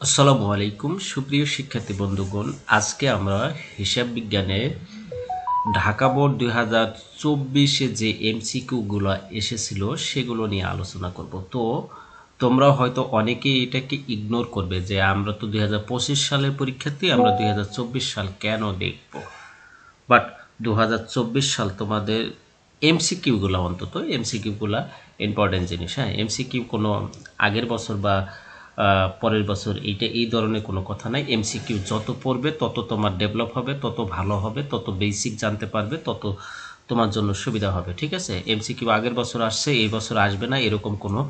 আসসালামু আলাইকুম সুপ্রিয় শিক্ষার্থী বন্ধুগণ, আজকে আমরা হিসাব বিজ্ঞানে ঢাকা বোর্ড 2024-এ যে এমসিকিউগুলো এসেছিল সেগুলো নিয়ে আলোচনা করব। তো তোমরা হয়তো অনেকেই এটাকে ইগনোর করবে যে আমরা তো 2025 সালের পরীক্ষার্থী, আমরা 2024 সাল কেন দেখব। বাট 2024 সাল তোমাদের এমসিকিউগুলো, অন্তত এমসিকিউগুলো ইম্পর্টেন্ট জিনিস। হ্যাঁ, এমসিকিউ কোনো আগের বছর বা পরের বছর এইটা এই ধরনের কোনো কথা নাই। এমসিকিউ যত পড়বে তত তোমার ডেভেলপ হবে, তত ভালো হবে, তত বেসিক জানতে পারবে, তত তোমার জন্য সুবিধা হবে। ঠিক আছে, এমসিকিউ আগের বছর আসছে এই বছর আসবে না এরকম কোনো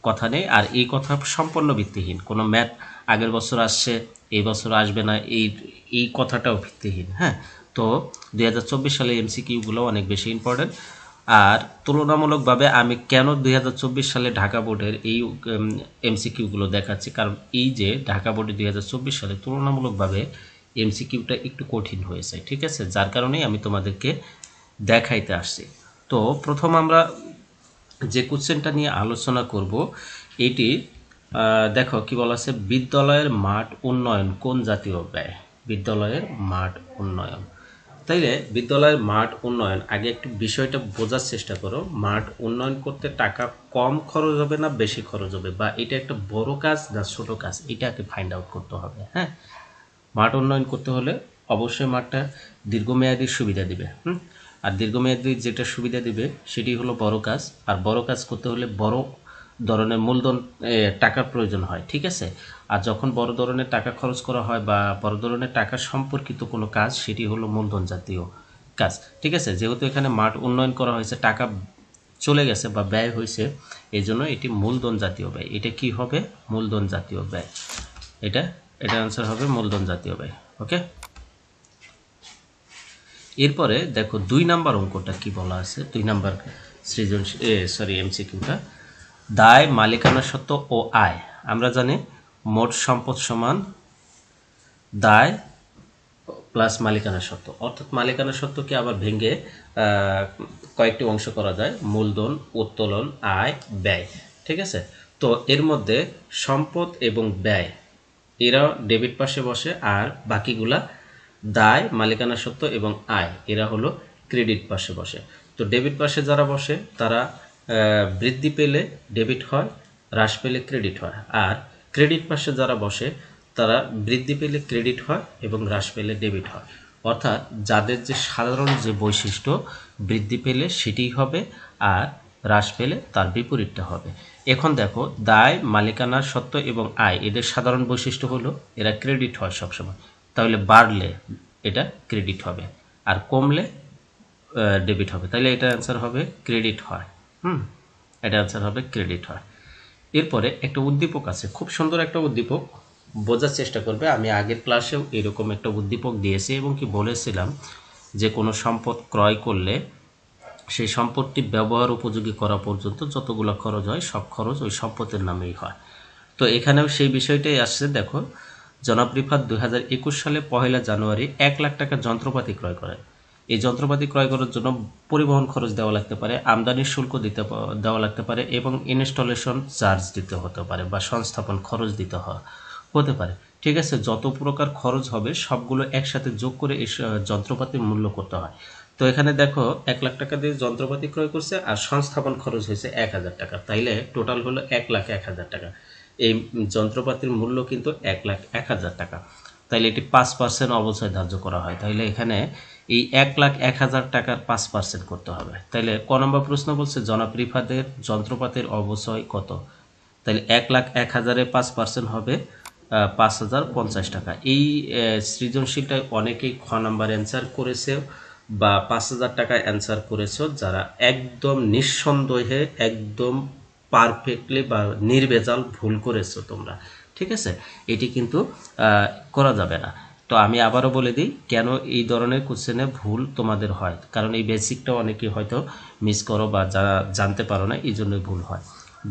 কথা নেই। আর এই কথা সম্পূর্ণ ভিত্তিহীন। কোনো ম্যাথ আগের বছর আসছে এই বছর আসবে না এই কথাটাও ভিত্তিহীন। হ্যাঁ, তো 2024 সালে এমসিকিউগুলো অনেক বেশি ইম্পর্টেন্ট। আর তুলনামূলকভাবে আমি কেন 2024 সালে ঢাকা বোর্ডের এই এমসিকিউগুলো দেখাচ্ছি, কারণ এই যে ঢাকা বোর্ডে 2024 সালে তুলনামূলকভাবে এমসিকিউটা একটু কঠিন হয়েছে। ঠিক আছে, যার কারণেই আমি তোমাদেরকে দেখাইতে আসছি। তো প্রথম আমরা যে কোশ্চেনটা নিয়ে আলোচনা করব এটি দেখো কি বলা আছে, বিদ্যালয়ের মাঠ উন্নয়ন কোন জাতীয় ব্যয়? বিদ্যালয়ের মাঠ উন্নয়ন, তাইলে বিদ্যালয়ের মাঠ উন্নয়ন, আগে একটু বিষয়টা বোঝার চেষ্টা করো। মাঠ উন্নয়ন করতে টাকা কম খরচ হবে না বেশি খরচ হবে, বা এটা একটা বড় কাজ না ছোট কাজ, এটাকে ফাইন্ড আউট করতে হবে। হ্যাঁ, মাঠ উন্নয়ন করতে হলে অবশ্যই মাঠটা দীর্ঘমেয়াদী সুবিধা দিবে। আর দীর্ঘমেয়াদী যেটা সুবিধা দিবে সেটি হলো বড় কাজ। আর বড় কাজ করতে হলে বড় ধরনের মূলধন টাকার প্রয়োজন হয়। ঠিক আছে, আর যখন বড় ধরনের টাকা খরচ করা হয় বা বড় ধরনের টাকা সম্পর্কিত কোনো কাজ, সেটি হলো মূলধন জাতীয় কাজ। ঠিক আছে, যেহেতু এখানে মাঠ উন্নয়ন করা হয়েছে, টাকা চলে গেছে বা ব্যয় হয়েছে, এই জন্য এটি মূলধন জাতীয় ব্যয়। এটা কি হবে? মূলধন জাতীয় ব্যয়। এটা আনসার হবে মূলধন জাতীয় ব্যয়। ওকে, এরপরে দেখো 2 নাম্বার অঙ্কটা কি বলা আছে। 2 নাম্বার সৃজনশীল এমসিকিউটা, দায়, মালিকানা সত্ত্ব ও আয়। আমরা জানি মোট সম্পদ সমান দায় প্লাস মালিকানা সত্ত্ব, অর্থাৎ মালিকানা সত্ত্বকে আবার ভেঙে কয়েকটি অংশ করা যায়: মূলধন, উত্তোলন, আয়, ব্যয়। ঠিক আছে, তো এর মধ্যে সম্পদ এবং ব্যয় এরা ডেবিট পাশে বসে, আর বাকিগুলা দায়, মালিকানা সত্ত্ব এবং আয় এরা হলো ক্রেডিট পাশে বসে। তো ডেবিট পাশে যারা বসে তারা বৃদ্ধি পেলে ডেবিট হয়, হ্রাস পেলে ক্রেডিট হয়। আর ক্রেডিট পাশে যারা বসে তারা বৃদ্ধি পেলে ক্রেডিট হয় এবং হ্রাস পেলে ডেবিট হয়। অর্থাৎ যাদের যে সাধারণ যে বৈশিষ্ট্য, বৃদ্ধি পেলে সেটিই হবে আর হ্রাস পেলে তার বিপরীতটা হবে। এখন দেখো, দায়, মালিকানা সত্ত্ব এবং আয় এদের সাধারণ বৈশিষ্ট্য হলো এরা ক্রেডিট হয় সবসময়। তাহলে বাড়লে এটা ক্রেডিট হবে আর কমলে ডেবিট হবে। তাহলে এটা অ্যান্সার হবে ক্রেডিট হয়। এটা অ্যান্সার হবে ক্রেডিট হয়। এরপরে একটা উদ্দীপক আছে, খুব সুন্দর একটা উদ্দীপক, বোঝার চেষ্টা করবে। আমি আগের ক্লাসেও এরকম একটা উদ্দীপক দিয়েছি এবং কি বলেছিলাম যে কোনো সম্পদ ক্রয় করলে সেই সম্পদটি ব্যবহার উপযোগী করা পর্যন্ত যতগুলো খরচ হয় সব খরচ ওই সম্পদের নামেই হয়। তো এখানেও সেই বিষয়টাই আসছে। দেখো, জনাব রিফাত 2021 সালে 1 জানুয়ারি 1 লাখ টাকার যন্ত্রপাতি ক্রয় করেন। এই যন্ত্রপাতি ক্রয় করার জন্য পরিবহন খরচ দেওয়া লাগতে পারে, আমদানির শুল্ক দেওয়া লাগতে পারে এবং ইনস্টলেশন চার্জ দিতে হতে পারে বা সংস্থাপন খরচ দিতে হতে পারে। ঠিক আছে, যত প্রকার খরচ হবে সবগুলো একসাথে যোগ করে এই যন্ত্রপাতির মূল্য করতে হয়। তো এখানে দেখো 1 লাখ টাকা দিয়ে যন্ত্রপাতি ক্রয় করছে আর সংস্থাপন খরচ হয়েছে 1000 টাকা, তাইলে টোটাল হলো 1,01,000 টাকা। এই যন্ত্রপাতির মূল্য কিন্তু 1,01,000 টাকা। তাইলে এটি 5% অবশ্যই ধার্য করা হয়। তাইলে এখানে এই 1,01,000 টাকার 5% করতে হবে। তাইলে ক নম্বর প্রশ্ন বলছে জনাব রিফাতের যন্ত্রপাতির অবশ্যই কত? তাহলে 1,01,000-এ 5% হবে 5,050 টাকা। এই সৃজনশীলটায় অনেকেই খ নাম্বার অ্যান্সার করেছে বা 5,000 টাকা অ্যান্সার করেছো, যারা একদম নিঃসন্দেহে একদম পারফেক্টলি বা নির্ভেজাল ভুল করেছো তোমরা। ঠিক আছে, এটি কিন্তু করা যাবে না। তো আমি আবারও বলে দিই কেন এই ধরনের কোশ্চেনে ভুল তোমাদের হয়, কারণ এই বেসিকটা অনেকেই হয়তো মিস করো বা যারা জানতে পারো না, এই জন্যই ভুল হয়।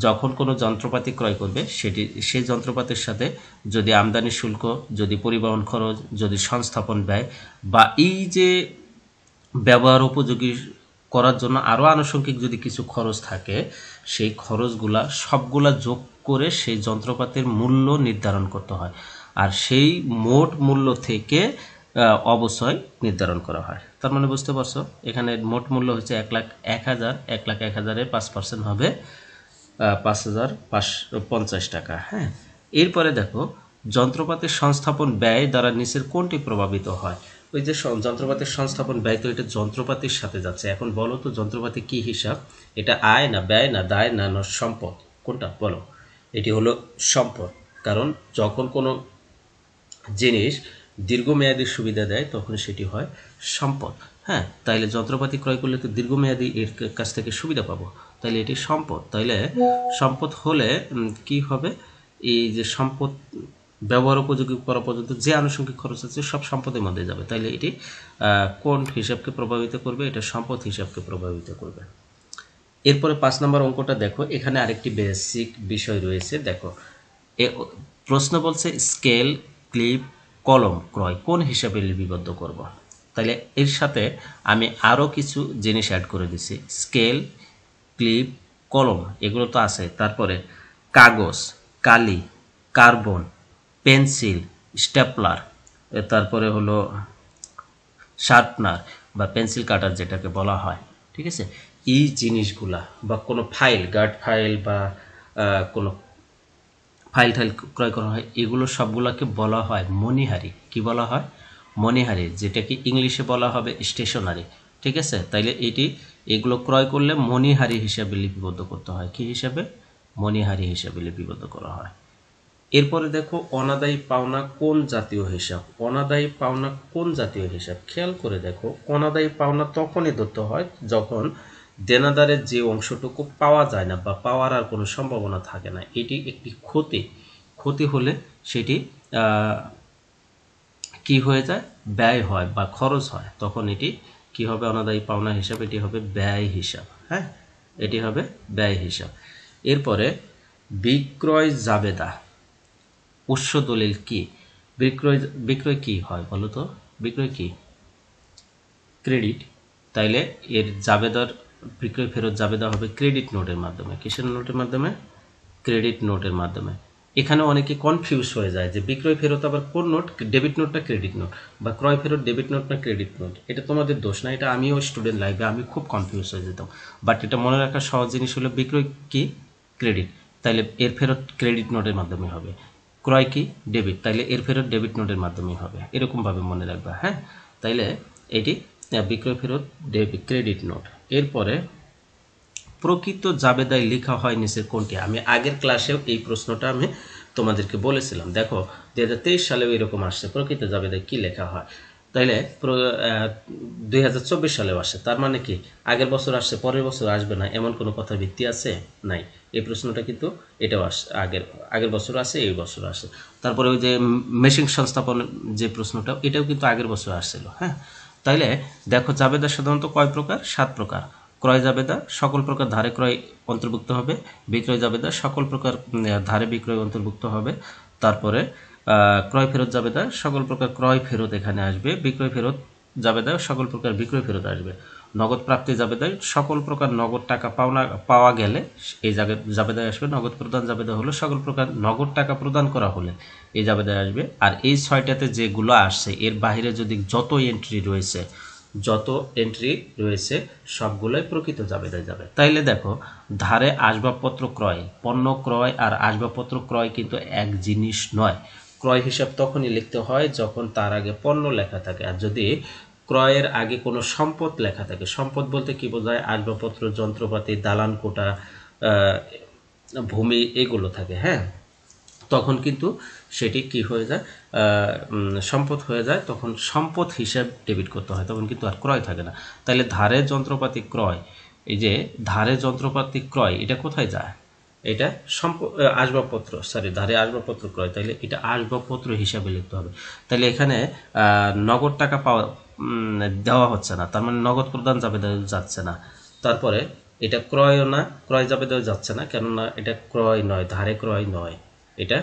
যখন কোনো যন্ত্রপাতি ক্রয় করবে সেই যন্ত্রপাতির সাথে যদি আমদানি শুল্ক, যদি পরিবহন খরচ, যদি সংস্থাপন ব্যয় বা এই যে ব্যবহার উপযোগী করার জন্য আরও আনুষঙ্গিক যদি কিছু খরচ থাকে, সেই খরচগুলা সবগুলা যোগ করে সেই যন্ত্রপাতির মূল্য নির্ধারণ করতে হয়। আর সেই মোট মূল্য থেকে অবশ্যই নির্ধারণ করা হয়। তার মানে বুঝতে পারছো, এখানে মোট মূল্য হচ্ছে 1,01,000, 1,01,000-এর 5% হবে 5,550 টাকা। হ্যাঁ, এরপরে দেখো যন্ত্রপাতির সংস্থাপন ব্যয় দ্বারা নিচের কোনটি প্রভাবিত হয়? ওই যে যন্ত্রপাতির সংস্থাপন ব্যয়, তো এটা যন্ত্রপাতির সাথে যাচ্ছে। এখন বলো তো যন্ত্রপাতি কি হিসাব? এটা আয় না ব্যয় না দায় না সম্পদ, কোনটা বলো? এটি হলো সম্পদ, কারণ যখন কোনো জিনিস দীর্ঘমেয়াদী সুবিধা দেয় তখন সেটি হয় সম্পদ। হ্যাঁ, তাইলে যন্ত্রপাতি ক্রয় করলে তো দীর্ঘমেয়াদী এর কাছ থেকে সুবিধা পাবো, তাইলে এটি সম্পদ। তাইলে সম্পদ হলে কি হবে? এই যে সম্পদ ব্যবহার উপযোগী করা পর্যন্ত যে আনুষঙ্গিক খরচ আছে সব সম্পদের মধ্যে যাবে। তাইলে এটি কোন হিসাবকে প্রভাবিত করবে? এটা সম্পদ হিসাবকে প্রভাবিত করবে। এরপরে 5 নম্বর অঙ্কটা দেখো, এখানে আরেকটি বেসিক বিষয় রয়েছে। দেখো প্রশ্ন বলছে স্কেল, ক্লিপ, কলম ক্রয় কোন হিসাবে লিপিবদ্ধ করব? তাহলে এর সাথে আমি আরও কিছু জিনিস অ্যাড করে দিছি। স্কেল, ক্লিপ, কলম এগুলো তো আছে, তারপরে কাগজ, কালি, কার্বন, পেন্সিল, স্টেপলার, তারপরে হলো শার্পনার বা পেন্সিল কাটার যেটাকে বলা হয়। ঠিক আছে, এই জিনিসগুলা বা কোনো ফাইল, গার্ড ফাইল বা কোনো ফাইল টাইল ক্রয় করা হয়, এগুলো সবগুলোকে বলা হয় মণিহারি। কি বলা হয়? মণিহারি, যেটাকে ইংলিশে বলা হবে স্টেশনারি। ঠিক আছে, তাইলে এগুলো ক্রয় করলে মণিহারি হিসাবে লিপিবদ্ধ করতে হয়। কি হিসাবে? মণিহারি হিসাবে লিপিবদ্ধ করা হয়। এরপরে দেখো অনাদায়ী পাওনা কোন জাতীয় হিসাব? অনাদায়ী পাওনা কোন জাতীয় হিসাব? খেয়াল করে দেখো, অনাদায়ী পাওনা তখনই ধরতে হয় যখন দেনাদারের যে অংশটুকু পাওয়া যায় না বা পাওয়ার আর কোনো সম্ভাবনা থাকে না, এটি একটি ক্ষতি হলে সেটি কি হয়ে যায়? ব্যয় হয় বা খরচ হয়, তখন এটি কি হবে? অনাদায়ী পাওনা হিসাব, এটি হবে ব্যয় হিসাব। হ্যাঁ, এটি হবে ব্যয় হিসাব। এরপরে বিক্রয় জাবেদা উৎস দলিল কি? বিক্রয় কি হয় বলো তো? বিক্রয় কি? ক্রেডিট। তাইলে এর জাবেদার বিক্রয় ফেরত জাবেদা হবে ক্রেডিট নোটের মাধ্যমে। কিসের নোটের মাধ্যমে? ক্রেডিট নোটের মাধ্যমে। এখানে অনেকে কনফিউজ হয়ে যায় যে বিক্রয় ফেরত আবার কোন নোট, ডেবিট নোট না ক্রেডিট নোট, বা ক্রয় ফেরত ডেবিট নোট না ক্রেডিট নোট। এটা তোমাদের দোষ না, এটা আমিও স্টুডেন্ট লাইফে আমি খুব কনফিউজ হয়ে যেতাম। বাট এটা মনে রাখার সহজ জিনিস হলো বিক্রয় কি? ক্রেডিট, তাইলে এর ফেরত ক্রেডিট নোটের মাধ্যমে হবে। ক্রয় কি? ডেবিট, তাইলে এর ফেরত ডেবিট নোটের মাধ্যমেই হবে। এরকমভাবে মনে রাখবা। হ্যাঁ, তাইলে এটি বিক্রয় ফেরত ডেবিট ক্রেডিট নোট। এরপরে প্রকৃত জাবেদায় লেখা হয় নিচের কোনটি? আমি আগের ক্লাসেও এই প্রশ্নটা আমি তোমাদেরকে বলেছিলাম। দেখো 2023 সালেও এরকম আসছে, প্রকৃত জাবেদায় কি লেখা হয়। তাইলে 2024 সালেও আসে, তার মানে কি আগের বছর আসছে পরের বছর আসবে না এমন কোনো কথা ভিত্তি আছে? নাই। এই প্রশ্নটা কিন্তু এটাও আসে, আগের বছর আসে, এই বছর আসে। তারপরে ওই যে মেশিন সংস্থাপন যে প্রশ্নটা, এটাও কিন্তু আগের বছর আসছিল। হ্যাঁ, তাইলে দেখো জাবেদা সাধারণত কয় প্রকার? 7 প্রকার। ক্রয় জাবেদা সকল প্রকার ধারে ক্রয় অন্তর্ভুক্ত হবে। বিক্রয় জাবেদা সকল প্রকার ধারে বিক্রয় অন্তর্ভুক্ত হবে। তারপরে ক্রয় ফেরত জাবেদা সকল প্রকার ক্রয় ফেরত এখানে আসবে। বিক্রয় ফেরত জাবেদা সকল প্রকার বিক্রয় ফেরত আসবে। নগদ প্রাপ্তি জাবেদায় সকল প্রকার নগদ টাকা পাওয়া গেলে এই জাবেদায় আসবে। নগদ প্রদান জাবেদা হলো সকল প্রকার নগদ টাকা প্রদান করা হলে এই জাবেদায় আসবে। আর এই 6টাতে যেগুলো আসছে এর বাইরে যদি যত এন্ট্রি রয়েছে সবগুলোই প্রকৃত জাবেদায় যাবে। তাইলে দেখো ধারে আসবাবপত্র ক্রয়, পণ্য ক্রয় আর আসবাবপত্র ক্রয় কিন্তু এক জিনিস নয়। ক্রয় হিসাব তখনই লিখতে হয় যখন তার আগে পণ্য লেখা থাকে, আর যদি ক্রয়ের আগে কোনো সম্পদ লেখা থাকে। সম্পদ বলতে কি বোঝায়? আসবাবপত্র, যন্ত্রপাতি, দালান কোঠা, ভূমি এগুলো থাকে। হ্যাঁ, তখন কিন্তু সেটি কি হয়ে যায়? সম্পদ হয়ে যায়, তখন সম্পদ হিসাব ডেবিট করতে হয়, তখন কিন্তু আর ক্রয় থাকে না। তাহলে ধারে যন্ত্রপাতি ক্রয়, এই যে ধারে যন্ত্রপাতি ক্রয় এটা কোথায় যায়? এটা ধারে আসবাবপত্র ক্রয়, তাহলে এটা আসবাবপত্র হিসাবে লিখতে হবে। তাহলে এখানে নগদ টাকা দেওয়া হচ্ছে না, তার মানে নগদ প্রদান যাচ্ছে না। তারপরে এটা ক্রয়ও না, ক্রয় জাবেদাও যাচ্ছে না, কেননা এটা ক্রয় নয়, ধারে ক্রয় নয়। এটা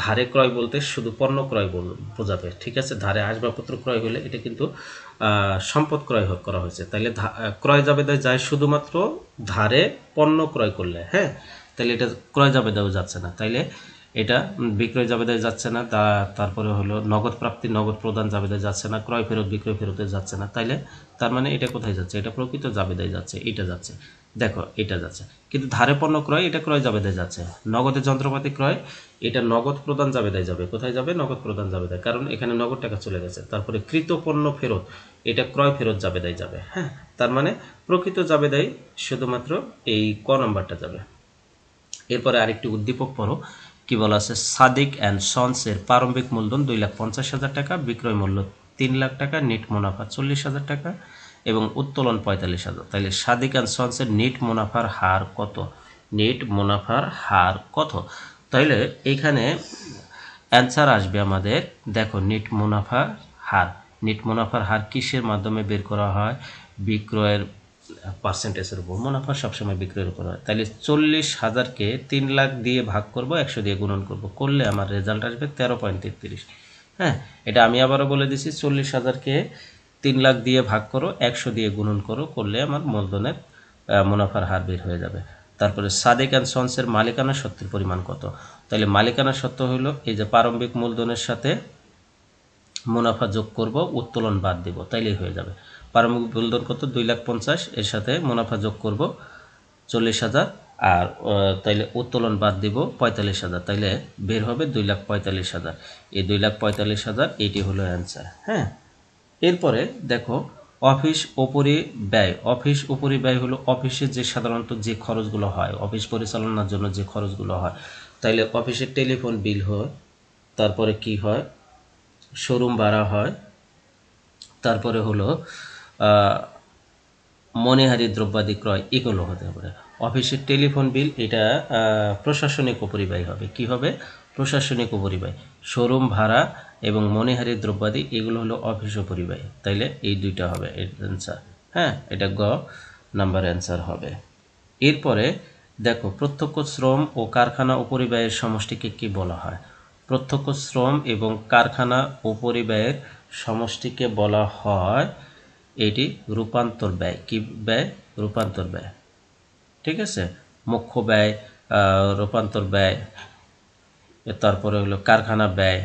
ধারে ক্রয় বলতে শুধু পণ্য ক্রয় বোঝাবে। ঠিক আছে, ধারে আসবাবপত্র ক্রয় হলে এটা কিন্তু সম্পদ ক্রয় করা হয়েছে। তাহলে ক্রয় জাবেদায় যায় শুধুমাত্র ধারে পণ্য ক্রয় করলে। হ্যাঁ, তাহলে এটা ক্রয় জাবেদাও যাচ্ছে না। তাইলে এটা বিক্রয় জাবেদায় যাচ্ছে না, তারপরে হলো নগদ প্রাপ্তি নগদ প্রদান জাবেদায় যাচ্ছে না, ক্রয় ফেরত বিক্রয় ফেরতে যাচ্ছে না, তাইলে তার মানে এটা কোথায় যাচ্ছে? এটা প্রকৃত জাবেদায় যাচ্ছে, এটা যাচ্ছে। দেখো এটা যাচ্ছে, কিন্তু ধারে পণ্য ক্রয় এটা ক্রয় জাবেদায় যাচ্ছে। নগদে যন্ত্রপাতি ক্রয় এটা নগদ প্রদান জাবেদায় যাবে। কোথায় যাবে? নগদ প্রদান জাবেদায়, কারণ এখানে নগদ টাকা চলে গেছে। তারপরে কৃত পণ্য ফেরত এটা ক্রয় ফেরত জাবেদায় যাবে। হ্যাঁ, তার মানে প্রকৃত জাবেদায় শুধুমাত্র এই ক নাম্বারটা যাবে। এরপরে আরেকটি উদ্দীপক পড়ো, কি বলা আছে? সাদিক অ্যান্ড সন্স এর প্রারম্ভিক মূলধন 2,50,000 টাকা, বিক্রয় মূল্য 3 লাখ টাকা, নেট মুনাফা 40,000 টাকা এবং উত্তোলন 45,000। তাহলে সাদিক অ্যান্ড সন্স এর নেট মুনাফার হার কত? নেট মুনাফার হার কত? তাহলে এখানে অ্যান্সার আসবে আমাদের, দেখো নেট মুনাফার হার। নেট মুনাফার হার কিসের মাধ্যমে বের করা হয়? বিক্রয়ের পার্সেন্টেজের উপর। মুনাফা সবসময় বিক্রয়ের উপর হয়। তাহলে 40,000কে 3 লাখ দিয়ে ভাগ করব, 100 দিয়ে গুণন করব, করলে আমার রেজাল্ট আসবে 13.33। হ্যাঁ, এটা আমি আবারও বলে দিছি, 40,000কে 3 লাখ দিয়ে ভাগ করো, 100 দিয়ে গুণন করো, করলে আমার মূলধনের মুনাফার হার বের হয়ে যাবে। তারপরে সাদেক অ্যান্ড সন্সের মালিকানা সত্ত্বের পরিমাণ কত? তাহলে মালিকানা সত্ত্ব হলো এই যে প্রারম্ভিক মূলধনের সাথে মুনাফা যোগ করব, উত্তোলন বাদ দেব, তাইলেই হয়ে যাবে। প্রারম্ভিক মূলধন কত? 2,50,000, এর সাথে মুনাফা যোগ করব 40,000, আর তাইলে উত্তোলন বাদ দিব 45,000, তাইলে বের হবে 2,45,000। এই 2,45,000 এটি হলো অ্যান্সার। হ্যাঁ, এরপরে দেখো অফিস উপরিব্যয়। অফিস উপরিব্যয় হলো অফিসে যে সাধারণত যে খরচগুলো হয়, অফিস পরিচালনার জন্য যে খরচগুলো হয়। তাইলে অফিসের টেলিফোন বিল হয়, তারপরে কি হয়? শোরুম ভাড়া হয়, তারপরে হলো মণিহারি দ্রব্যাদি ক্রয়, এগুলো হতে পারে। অফিসের টেলিফোন বিল এটা প্রশাসনিক উপরিব্যয় হবে। কি হবে? প্রশাসনিক উপরিব্যয়। শোরুম ভাড়া এবং মণিহারি দ্রব্যাদি এগুলো হলো অফিস উপরিব্যয়। তাইলে এই দুইটা হবে এর অ্যান্সার। হ্যাঁ, এটা গ নাম্বার অ্যান্সার হবে। এরপরে দেখো প্রত্যক্ষ শ্রম ও কারখানা উপরিব্যয়ের সমষ্টিকে কি বলা হয়? প্রত্যক্ষ শ্রম এবং কারখানা উপরিব্যয়ের সমষ্টিকে বলা হয় এটি রূপান্তর ব্যয়। কি ব্যয়? রূপান্তর ব্যয়। ঠিক আছে, মুখ্য ব্যয়, রূপান্তর ব্যয়, তারপরে হলো কারখানা ব্যয়,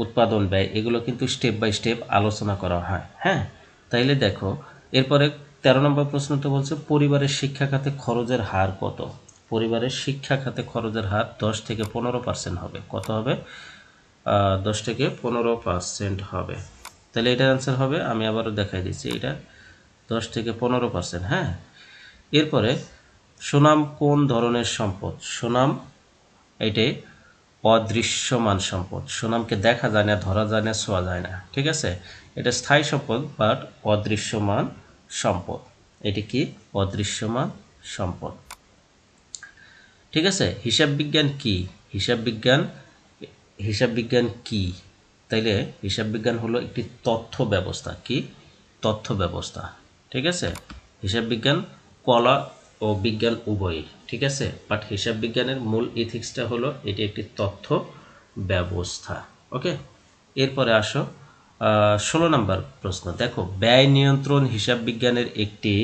উৎপাদন ব্যয়, এগুলো কিন্তু স্টেপ বাই স্টেপ আলোচনা করা হয়। হ্যাঁ, তাইলে দেখো এরপরে 13 নম্বর প্রশ্ন তো বলছে পরিবারের শিক্ষা খাতে খরচের হার কত? পরিবারের শিক্ষা খাতে খরচের হার 10 থেকে 15% হবে। কত হবে? 10 থেকে 15% হবে। তাহলে এটার অ্যান্সার হবে, আমি আবারও দেখাই দিচ্ছি, এটা 10 থেকে 15%। হ্যাঁ, এরপরে সুনাম কোন ধরনের সম্পদ? সুনাম এটাই অদৃশ্যমান সম্পদ। সুনামকে দেখা যায় না, ধরা যায় না, ছোঁয়া যায় না। ঠিক আছে, এটা স্থায়ী সম্পদ বাট অদৃশ্যমান সম্পদ। এটি কি? অদৃশ্যমান সম্পদ। ঠিক আছে, হিসাব বিজ্ঞান কি? হিসাব বিজ্ঞান কি? তাইলে হিসাব বিজ্ঞান হলো একটি তথ্য ব্যবস্থা। কি? তথ্য ব্যবস্থা। ঠিক আছে, হিসাব বিজ্ঞান কলা ও বিজ্ঞান উভয়ই। ঠিক আছে, বাট হিসাব বিজ্ঞানের মূল ইথিক্সটা হলো এটি একটি তথ্য ব্যবস্থা। ওকে, এরপরে আসো 16 নম্বর প্রশ্ন। দেখো ব্যয় নিয়ন্ত্রণ হিসাব বিজ্ঞানের একটি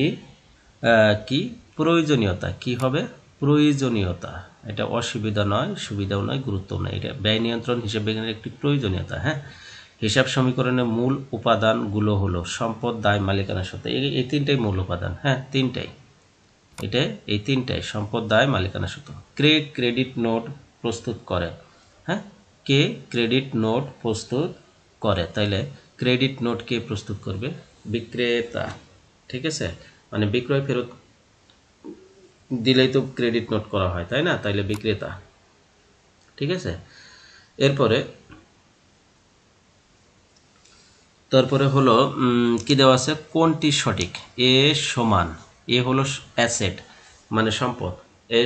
কি প্রয়োজনীয়তা। কি হবে? প্রয়োজনীয়তা। এটা অসুবিধা নয়, সুবিধাও নয়, গুরুত্বও নয়। এটা ব্যয় নিয়ন্ত্রণ হিসাব বিজ্ঞানের একটি প্রয়োজনীয়তা। হ্যাঁ, হিসাব সমীকরণের মূল উপাদানগুলো হলো সম্পদ, দায়, মালিকানা সত্ত্ব। এই তিনটাই মূল উপাদান। হ্যাঁ, তিনটাই, এটা এই তিনটাই সম্পদ, দায়, মালিকানা সত্ত্ব। ক্রেডিট নোট প্রস্তুত করে। হ্যাঁ, কে ক্রেডিট নোট প্রস্তুত করে? তাইলে ক্রেডিট নোট কে প্রস্তুত করবে? বিক্রেতা। ঠিক আছে, মানে বিক্রয় ফেরত দিলেই তো ক্রেডিট নোট করা হয়, তাই না? তাইলে বিক্রেতা। ঠিক আছে, তারপরে হলো কি দেওয়া আছে? কোনটি সঠিক? এ সমান, এ হলো অ্যাসেট মানে সম্পদ, এ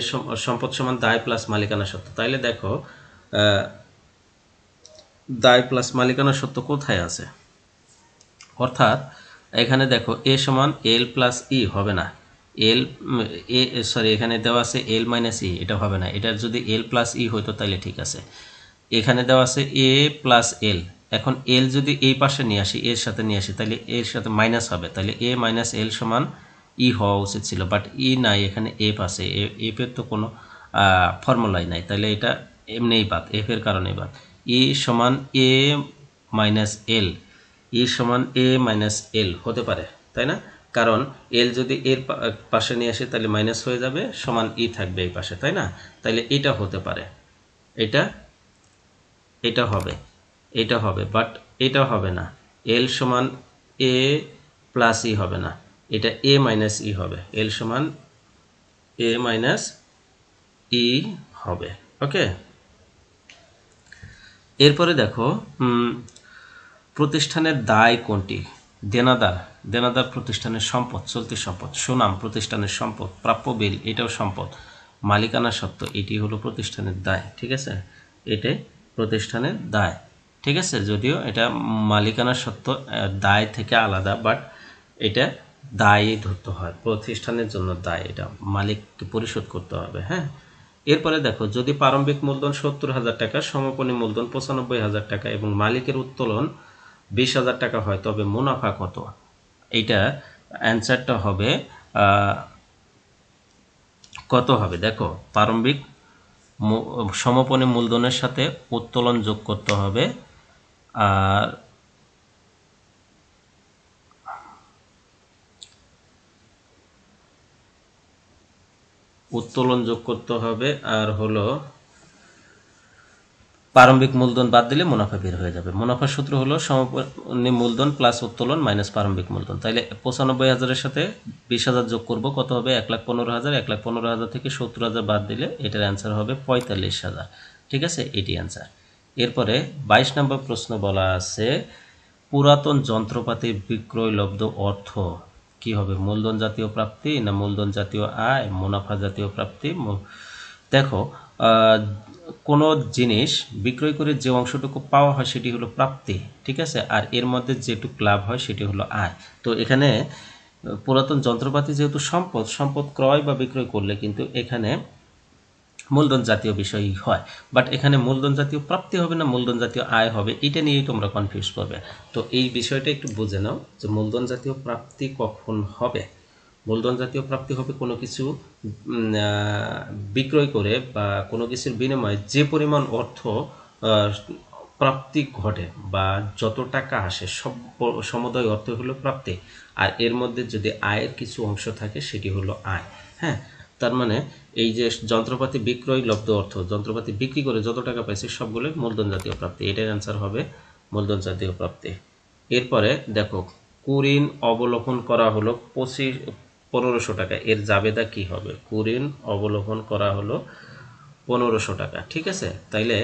সম্পদ সমান দায় প্লাস মালিকানা সত্ত্ব। তাইলে দেখো দায় প্লাস মালিকানা সত্ত্ব কোথায় আছে? অর্থাৎ এখানে দেখো এ সমান এল প্লাস ই হবে না, এখানে দেওয়া আছে এল মাইনাস ই, এটা হবে না। এটা যদি এল প্লাস ই হইতো তাহলে ঠিক আছে। এখানে দেওয়া আছে এ প্লাস এল, এখন এল যদি এই পাশে নিয়ে আসি, এর সাথে নিয়ে আসি, তাহলে এর সাথে মাইনাস হবে, তাহলে এ মাইনাস এল সমান ই হওয়া উচিত ছিল, বাট ই নাই, এখানে এফ আছে। এফের তো কোনো ফর্মুলাই নাই, তাহলে এটা এমনিই বাদ, এফ এর কারণে বাদ। ই সমান এ মাইনাস এল, ই সমান এ মাইনাস এল হতে পারে, তাই না? কারণ এল যদি এর পাশে নিয়ে আসে তাহলে মাইনাস হয়ে যাবে, সমান ই থাকবে এই পাশে, তাই না? তাহলে এটা হতে পারে, এটা এটা হবে, এটা হবে, বাট এটা হবে না। এল সমান এ প্লাস ই হবে না, এটা এ মাইনাস ই হবে। এল সমান এ মাইনাস ই হবে। ওকে, এরপরে দেখো প্রতিষ্ঠানের দায় কোনটি? দেনাদার, দেনাদার প্রতিষ্ঠানের সম্পদ, চলতি সম্পদ। সুনাম প্রতিষ্ঠানের সম্পদ, প্রাপ্য বিল এটাও সম্পদ। মালিকানা সত্ত্ব এটি হলো প্রতিষ্ঠানের দায়, ঠিক আছে? এটাই প্রতিষ্ঠানের দায়, ঠিক আছে? যদিও এটা মালিকানা সত্ত্ব দায় থেকে আলাদা, বাট এটা দায়ই ধরতে হয়, প্রতিষ্ঠানের জন্য দায়, এটা মালিককে পরিশোধ করতে হবে। হ্যাঁ, এরপরে দেখো যদি প্রারম্ভিক মূলধন 70,000 টাকা, সমাপনী মূলধন 95,000 টাকা এবং মালিকের উত্তোলন 20,000 টাকা হয়, তবে মুনাফা কত? এইটা অ্যান্সারটা হবে কত হবে? দেখো প্রারম্ভিক সমাপনী মূলধনের সাথে উত্তোলন যোগ করতে হবে, আর উত্তোলন যোগ করতে হবে, আর হলো প্রারম্ভিক মূলধন বাদ দিলে মুনাফা বের হয়ে যাবে। মুনাফার সূত্র হলো সমাপনী মূলধন প্লাস উত্তোলন মাইনাস প্রারম্ভিক মূলধন। তাইলে 95,000-এর সাথে 20,000 যোগ করব, কত হবে? 1,15,000। 1,15,000 থেকে 70,000 বাদ দিলে এটার অ্যান্সার হবে 45,000, ঠিক আছে? এটি অ্যান্সার। এরপরে 22 নম্বর প্রশ্ন বলা আছে পুরাতন যন্ত্রপাতি বিক্রয়লব্ধ অর্থ কি হবে? মূলধন জাতীয় প্রাপ্তি না মূলধন জাতীয় আয়, মুনাফা জাতীয় প্রাপ্তি? দেখো কোনো জিনিস বিক্রয় করে যে অংশটুকু পাওয়া হয় সেটি হলো প্রাপ্তি, ঠিক আছে? আর এর মধ্যে যেটুকু লাভ হয় সেটি হলো আয়। তো এখানে পুরাতন যন্ত্রপাতি যেহেতু সম্পদ, সম্পদ ক্রয় বা বিক্রয় করলে কিন্তু এখানে মূলধন জাতীয় বিষয়ই হয়, বাট এখানে মূলধন জাতীয় প্রাপ্তি হবে না মূলধন জাতীয় আয় হবে, এটা নিয়েই তোমরা কনফিউজ করবে। তো এই বিষয়টা একটু বুঝে নাও যে মূলধন জাতীয় প্রাপ্তি কখন হবে। মূলধন জাতীয় প্রাপ্তি হবে কোনো কিছু বিক্রয় করে বা কোনো কিছুর বিনিময়ে যে পরিমাণ অর্থ প্রাপ্তি ঘটে বা যত টাকা আসে সব সমুদয় অর্থ হলো প্রাপ্তি, আর এর মধ্যে যদি আয়ের কিছু অংশ থাকে সেটি হলো আয়। হ্যাঁ, তার মানে এই যে যন্ত্রপাতি বিক্রয় লব্ধ অর্থ, যন্ত্রপাতি বিক্রি করে যত টাকা পাইছে সবগুলো মূলধন জাতীয় প্রাপ্তি, এটার অ্যান্সার হবে মূলধন জাতীয় প্রাপ্তি। এরপরে দেখো কুঋণ অবলোকন করা হলো 1500 টাকা, এর জাবেদা কি হবে? কুঋণ অবলোকন করা হলো 1500 টাকা, ঠিক আছে? তাইলে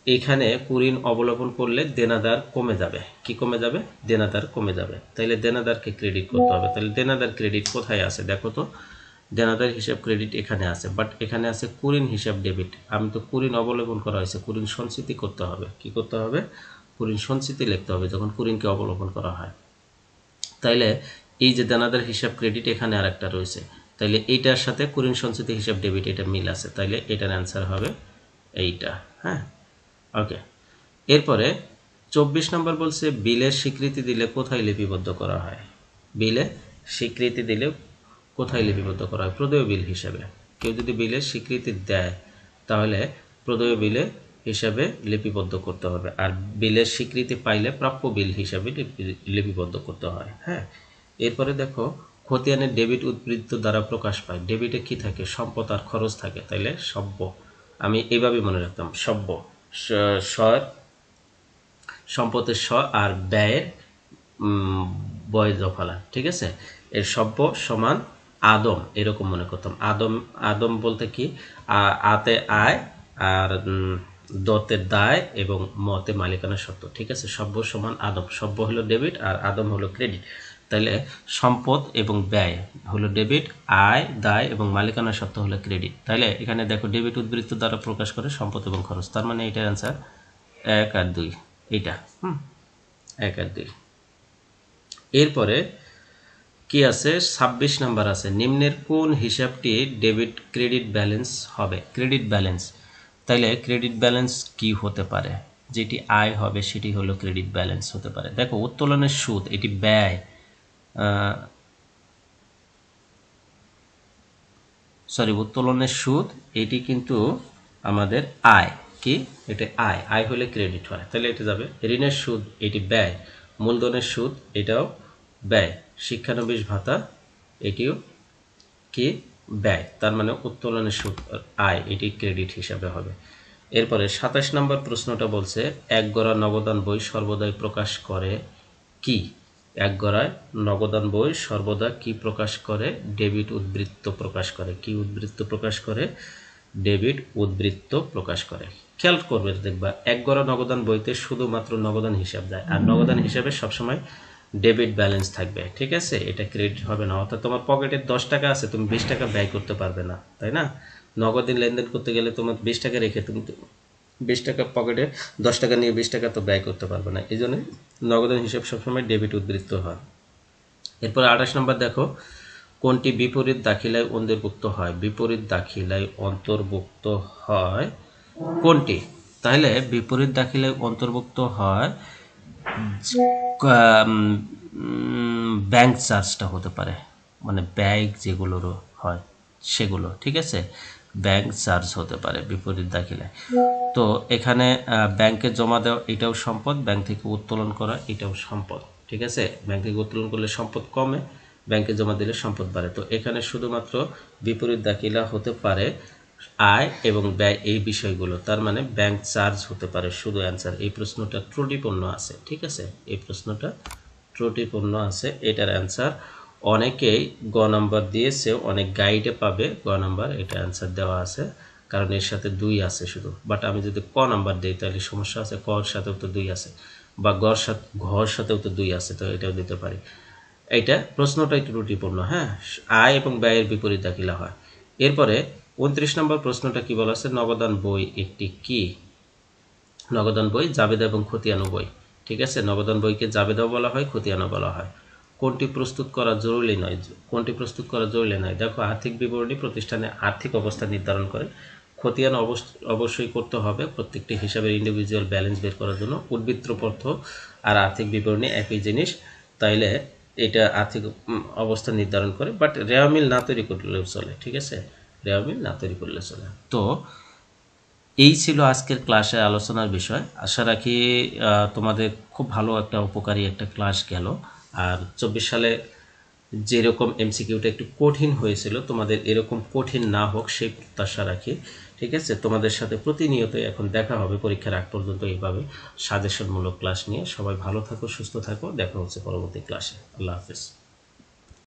এখানে কুঋণ অবলোকন করলে দেনাদার কমে যাবে। কি কমে যাবে? দেনাদার কমে যাবে। তাইলে দেনাদারকে ক্রেডিট করতে হবে। তাহলে দেনাদার ক্রেডিট কোথায় আছে দেখো তো? দেনাদার হিসাব ক্রেডিট এখানে আছে, বাট এখানে আছে কুঋণ হিসাব ডেবিট। আমি তো কুঋণ অবলোকন করা হয়েছে, কুঋণ সঞ্চিতি করতে হবে। কি করতে হবে? কুঋণ সঞ্চিতি লিখতে হবে যখন কুঋণকে অবলোকন করা হয়। তাইলে এই যে দেনাদার হিসাব ক্রেডিট এখানে আরেকটা রয়েছে, তাইলে এইটার সাথে কুঋণ সঞ্চিতি হিসাব ডেবিট এটা মিল আছে, তাইলে এটার অ্যান্সার হবে এইটা। হ্যাঁ, ওকে। এরপরে 24 নম্বর বলছে বিলের স্বীকৃতি দিলে কোথায় লিপিবদ্ধ করা হয়? বিলে স্বীকৃতি দিলে কোথায় লিপিবদ্ধ করা হয়? প্রদেয় বিল হিসাবে। কেউ যদি বিলের স্বীকৃতি দেয় তাহলে প্রদেয় বিলে হিসাবে লিপিবদ্ধ করতে হবে, আর বিলের স্বীকৃতি পাইলে প্রাপ্য বিল হিসাবে লিপিবদ্ধ করতে হয়। হ্যাঁ, এরপরে দেখো খতিয়ানের ডেবিট উদ্বৃত্ত দ্বারা প্রকাশ পায়। ডেবিটে কি থাকে? সম্পদ আর খরচ থাকে, তাইলে সব্য। আমি এইভাবে মনে রাখতাম, সব্য সম্পদের স আর ব্যয়ের বয় জফালা, ঠিক আছে? এর সব্য সমান আদম, এরকম মনে করতাম। আদম, আদম বলতে কি? আতে আয় আর দতে দায় এবং মতে মালিকানা সত্ত্ব, ঠিক আছে? সব্য সমান আদম। সব্য হলো ডেবিট আর আদম হলো ক্রেডিট। তাহলে সম্পদ এবং ব্যয় হলো ডেবিট, আয় দায় এবং মালিকানা সত্ত্ব হলো ক্রেডিট। তাহলে এখানে দেখো ডেবিট উদ্বৃত্ত দ্বারা প্রকাশ করে সম্পদ এবং খরচ, তার মানে এটার অ্যান্সার 1 আর 2, এইটা 1 আর 2। এরপরে কি আছে? 26 নাম্বার আছে নিম্নের কোন হিসাবটি ডেবিট ক্রেডিট ব্যালেন্স হবে? Credit balance. তাইলে ক্রেডিট ব্যালেন্স কি হতে পারে? যেটি আয় হবে সেটি হলো ক্রেডিট ব্যালেন্স হতে পারে। দেখো উত্তোলনের সুদ এটি ব্যয়, উত্তোলনের সুদ এটি কিন্তু আমাদের আয় কি, এটা আয়, আয় হলে ক্রেডিট হয়, তাহলে এটা যাবে। ঋণের সুদ এটি ব্যয়, মূলধনের সুদ এটাও ব্যয়, শিক্ষানবিশ ভাতা এটিও কি ব্যয়, তার মানে উত্তোলনের সুদ আয় এটি ক্রেডিট হিসাবে হবে। এরপরে 27 নম্বর প্রশ্নটা বলছে এক গড়া নগদান বই সর্বদাই প্রকাশ করে কি। এক গড়ায় নগদান বই সর্বদা কি প্রকাশ করে, ডেবিট উদ্বৃত্ত প্রকাশ করে। কি উদ্বৃত্ত প্রকাশ করে, ডেবিট উদ্বৃত্ত প্রকাশ করে। খেয়াল করবে দেখবা এক গড়া নগদান বইতে শুধুমাত্র নগদান হিসাব দেয়, আর নগদান হিসাবে সবসময় ডেবিট ব্যালেন্স থাকবে, ঠিক আছে, এটা ক্রেডিট হবে না। অর্থাৎ তোমার পকেটে 10 টাকা আছে, তুমি 20 টাকা ব্যয় করতে পারবে না, তাই না। নগদিন লেনদেন করতে গেলে তোমার 20 টাকা রেখে তুমি 20 টাকা পকেটে 10 টাকা নিয়ে 20 টাকা তো ব্যয় করতে পারবে না, এই জন্য নগদান হিসাব সবসময় ডেবিট উদ্বৃত্ত হয়। এরপর 28 নম্বর দেখো কোনটি বিপরীত দাখিলায় অন্তর্ভুক্ত হয়। বিপরীত দাখিলায় অন্তর্ভুক্ত হয় কোনটি, তাহলে বিপরীত দাখিলায় অন্তর্ভুক্ত হয় ব্যাংক চার্জটা হতে পারে, মানে ব্যয় যেগুলো হয় সেগুলো, ঠিক আছে, ব্যাংক চার্জ হতে পারে বিপরীত দাখিলায়। তো এখানে ব্যাংকে জমা দেওয়া এটাও সম্পদ, ব্যাংক থেকে উত্তোলন করা এটাও সম্পদ, ঠিক আছে। ব্যাংক থেকে উত্তোলন করলে সম্পদ কমে, ব্যাংকে জমা দিলে সম্পদ বাড়ে। তো এখানে শুধুমাত্র বিপরীত দাখিলা হতে পারে আয় এবং ব্যয় এই বিষয়গুলো, তার মানে ব্যাংক চার্জ হতে পারে শুধু অ্যান্সার। এই প্রশ্নটা ত্রুটিপূর্ণ আছে, ঠিক আছে, এই প্রশ্নটা ত্রুটিপূর্ণ আছে, এটার অ্যান্সার অনেকেই গ নাম্বার দিয়েছে, অনেক গাইডে পাবে গ নাম্বার, এটা অ্যান্সার দেওয়া আছে, কারণ এর সাথে 2 আছে শুধু। বাট আমি যদি ক নাম্বার দিই তাহলে সমস্যা আছে, কর সাথেও তো 2 আছে, বা ঘর সাথেও তো 2 আছে, তো এটাও দিতে পারি। এইটা প্রশ্নটাই ত্রুটিপূর্ণ, হ্যাঁ, আয় এবং ব্যয়ের বিপরীত দাখিলা হয়। এরপরে 29 নম্বর প্রশ্নটা কি বলা আছে, নগদান বই একটি কি। নগদান বই জাবেদা এবং খতিয়ানো বই, ঠিক আছে, নগদান বইকে জাবেদাও বলা হয়, খতিয়ানো বলা হয়। কোনটি প্রস্তুত করা জরুরি নয়, কোনটি প্রস্তুত করা জরুরি নয়, দেখো আর্থিক বিবরণী প্রতিষ্ঠানের আর্থিক অবস্থা নির্ধারণ করে, খতিয়ান অবশ্যই করতে হবে প্রত্যেকটি হিসাবের ইন্ডিভিজুয়াল ব্যালেন্স বের করার জন্য। উদ্বৃত্তপত্র আর আর্থিক বিবরণী একই জিনিস, তাইলে এটা আর্থিক অবস্থা নির্ধারণ করে, বাট রেওয়ামিল না তৈরি করলেও চলে, ঠিক আছে, রেওয়ামিল না তৈরি করলে চলে। তো এই ছিল আজকের ক্লাসে আলোচনার বিষয়। আশা রাখি তোমাদের খুব ভালো একটা উপকারী একটা ক্লাস গেল। আর 24 সালে যেরকম এমসিকিউটা একটু কঠিন হয়েছিল, তোমাদের এরকম কঠিন না হোক সেই প্রত্যাশা রাখি, ঠিক আছে। তোমাদের সাথে প্রতিনিয়ত এখন দেখা হবে পরীক্ষার আগ পর্যন্ত এইভাবে সাজেশনমূলক ক্লাস নিয়ে। সবাই ভালো থাকো, সুস্থ থাকো, দেখা হচ্ছে পরবর্তী ক্লাসে। আল্লাহ হাফেজ।